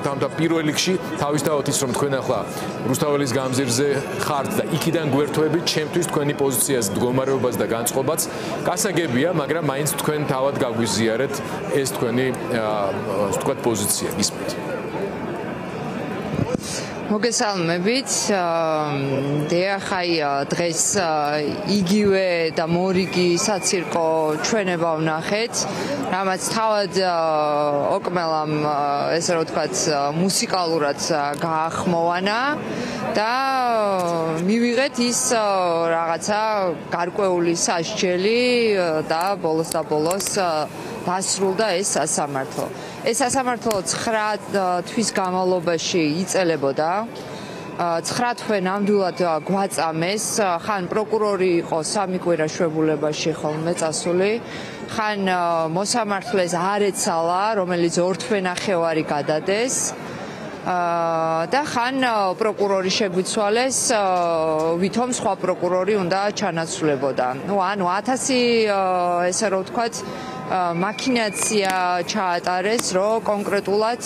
და პირველ რიგში თავისთავად ის რომ თქვენ ახლა რუსთაველის გამზირზე ხართ და იქიდან გვერთვებით ჩემთვის თქვენი პოზიციას მდგომარეობას და განწყობაც გასაგებია, მაგრამ მაინც თქვენ თავად გაგვიზიარეთ ეს თქვენი ვთქვათ პოზიცია გისმით. მოგესალმებით. დიახაი დღეს იგივე და მორიგი საცირკო ჩვენება ვნახეთ, რამაც თავად ოკმელამ ესე რომ ვთქვათ მუსიკალურად გაახმოვანა და მივიღეთ ის რაღაცა გარკვეული სასჯელი და ბოლოს დასრულდა ეს სასამართლო. ეს სასამართლო 9 თვის განმავლობაში იწელებოდა. 9 თვე ნამდვილად გვაწამეს, ხან პროკურორი იყო 3 კვირა შვებულებაში ხოლმე წასული, ხან მოსამართლეს არ ეცალა, რომელიც 2 თვე ნახევარი გადადეს. და ხან პროკურორი შეგვიცვალეს, ვითომ სხვა პროკურორი უნდა ჩანაცვლებოდა. ანუ 1000 ესე რომ ვთქვათ მაქინაცია ჩაატარეს, რომ კონკრეტულად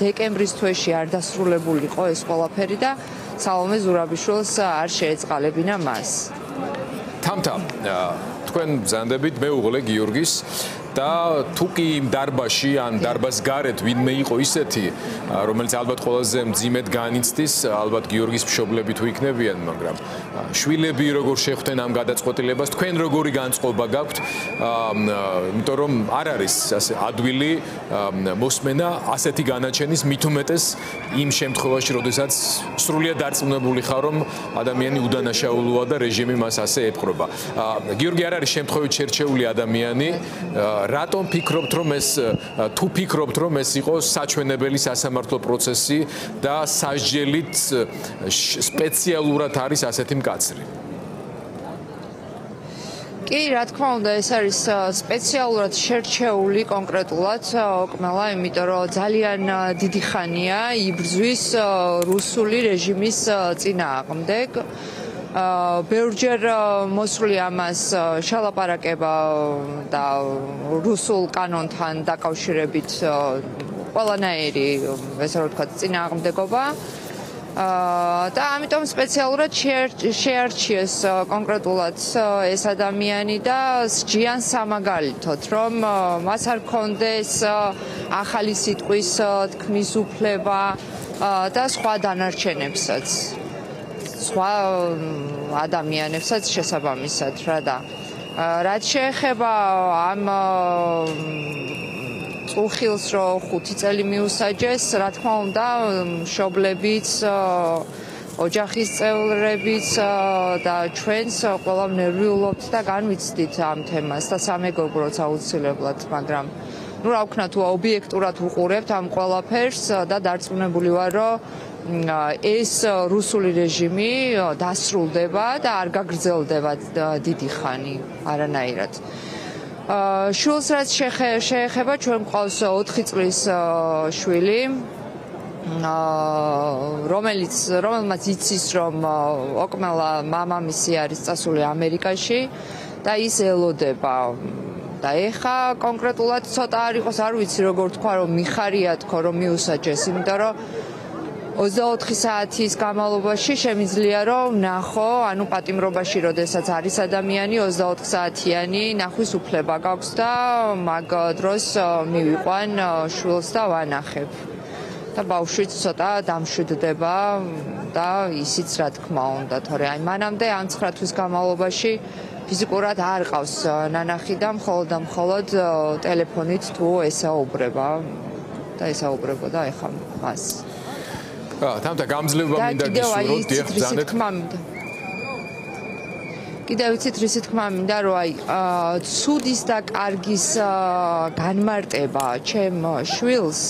დეკემბრის თვეში არ დასრულებულიყო ეს ყველაფერი და სალომე ზურაბიშვილს არ შეეწყალებინა მას. თამთა, თქვენ ბრძანდებით, მე უღლე გიორგის და თუ კი იმ დარბაზში ან დარბაზ გარეთ ვინმე იყო ისეთი, რომელიც ალბათ ყველაზე მძიმედ განიცდის, ალბათ გიორგის მშობლები თუ იქნებიან, მაგრამ შვილები როგორ შეხვდნენ ამ გადაწყვეტილებას, თქვენ როგორი განწყობა გაქვთ, იმიტომ რომ არ არის ასე ადვილი მოსმენა ასეთი განაჩენის, მით უმეტეს იმ შემთხვევაში, როდესაც სრულიად დარწმუნებული ხარ, რომ ადამიანი უდანაშაულოა და რეჟიმი მას ასე ეპყრობა. გიორგი არ არის შემთხვევით შერჩეული ადამიანი. რატომ ფიქრობთ, რომ თუ ფიქრობთ, რომ ეს იყო საჩვენებელი სასამართლო პროცესი და სასჯელით სპეციალურად არის ასეთი მკაცრი? კი, რა თქმა უნდა, ეს არის სპეციალურად შერჩეული კონკრეტულად ოკმელა, იმიტომ რომ ძალიან დიდი ხანია იბრძვის რუსული რეჟიმის წინააღმდეგ. ბევრჯერ მოსული ამას შალაპარაკება და რუსულ კანონთან დაკავშირებით ყველანაირი ესე რომ ვთქვათ წინააღმდეგობა და ამიტომ სპეციალურად შეარჩიეს კონკრეტულად ეს ადამიანი და სჯიან სამაგალითოდ, რომ მას არ ჰქონდეს ახალი სიტყვის თქმის უფლება და სხვა დანარჩენებსაც. სხვა ადამიანებსაც შესაბამისად რა და რაც შეეხება ამ წუხილს რომ 5 წელი მიუსაჯეს, რა თქმა უნდა მშობლებიც, ოჯახის წევრებიც და ჩვენც ყველამ ნერვიულობთ და განვიცდით ამ თემას და სამეგობროც აუცილებლად, მაგრამ ну რა ვქნა თუ ობიექტურად უყურებთ ამ ყველაფერს და დარწმუნებული ვარ რომ ეს რუსული რეჟიმი დასრულდება და არ გაგრძელდება დიდი ხანი არანაირად. შულს რაც შეეხება, ჩვენ გვყავს 4 წლის შვილი, რომელმაც იცის, რომ ოკმელა მამამისი არის წასული ამერიკაში და ის ელოდება. და ეხა კონკრეტულად ცოტა არ იყოს, არ ვიცი როგორ თქვა, რომ მიხარია თქო, რომ მიუსაჯეს, იმიტომ რომ 24 საათის განმავლობაში შემიძლია რომ ნახო, ანუ პატიმრობაში როდესაც არის ადამიანი 24 საათიანი ნახვის უფლება გაქვს და მაგ დროს მივიყვან შვილს და ვანახებ. და ბავშვიც ცოტა დამშვიდდება და ისიც რა თქმა უნდა, თორე აი მანამდე ამ 9 თვის განმავლობაში ფიზიკურად არ ყავს ნანახი და მხოლოდ ტელეფონით თუ ესაუბრება და ესაუბრებოდა ეხა მას. თამთა გამძლეობა მინდა გისურვოთ, დიახ, ბრძანეთ. კიდევ ვიცით რისი თქმა მინდა, რომ აი ცუდის და კარგის განმარტება ჩემ შვილს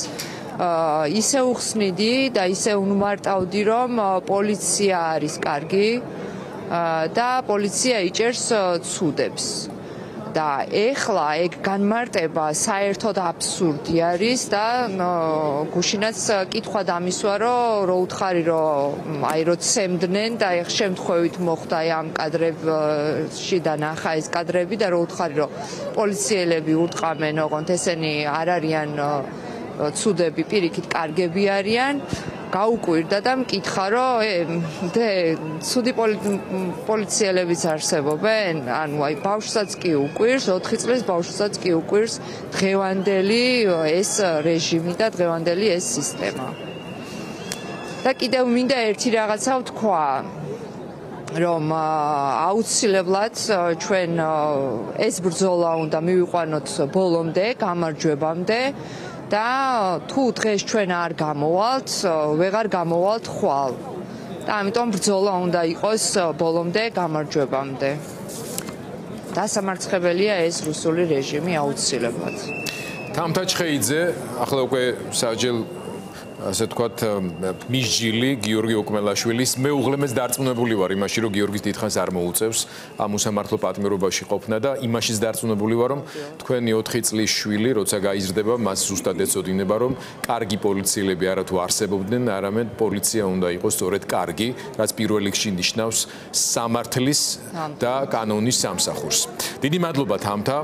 ისე უხსნიდი და ისე უნმარტავდი, რომ პოლიცია არის კარგი და პოლიცია იჭერს ცუდებს. და ეხლა ეგ განმარტება საერთოდ აბსურდი არის და გუშინაც კითხვა დამისვა, რომ უთხარი, რომ აი რო ცემდნენ და ეხ შემთხვევით მოხდა აი ამ კადრებში და ნახა ეს კადრები და რო უთხარი, რომ პოლიციელები ურტყამენ, ოღონდ ესენი არ არიან ცუდები პირიქით კარგები არიან, გაუკვირდა და მკითხა, რომ ცუდი პოლიციელებიც არსებობენ, ანუ აი ბავშვსაც კი უკვირს, 4 წლის ბავშვსაც კი უკვირს დღევანდელი ეს რეჟიმი და დღევანდელი ეს სისტემა. და კიდევ მინდა ერთი რაღაცა ვთქვა, რომ აუცილებლად ჩვენ ეს ბრძოლა უნდა მივიყვანოთ ბოლომდე, გამარჯვებამდე და თუ დღეს ჩვენ არ გამოვალთ, ვეღარ გამოვალთ ხვალ. და ამიტომ ბრძოლა უნდა იყოს ბოლომდე, გამარჯვებამდე. დასამარცხებელია ეს რუსული რეჟიმი აუცილებლად. თამთა ჩხეიძე, ახლა უკვე საჯელ ასე თქვათ მისჯილი გიორგი ოკმელაშვილის მეუღლემეც დარწმუნებული ვარ იმაში რომ გიორგის დიდხანს არ მოუწევს ამ უსამართლო პატიმრობაში ყოფნა და იმაშიც დარწმუნებული ვარ რომ თქვენი 4 წლის შვილი როცა გაიზრდება მას ზუსტად ეცოდინება რომ კარგი პოლიციელები არათუ არსებობდნენ არამედ პოლიცია უნდა იყოს სწორედ კარგი რაც პირველ რიგში ნიშნავს სამართლის და კანონის სამსახურს. დიდი მადლობა თამთა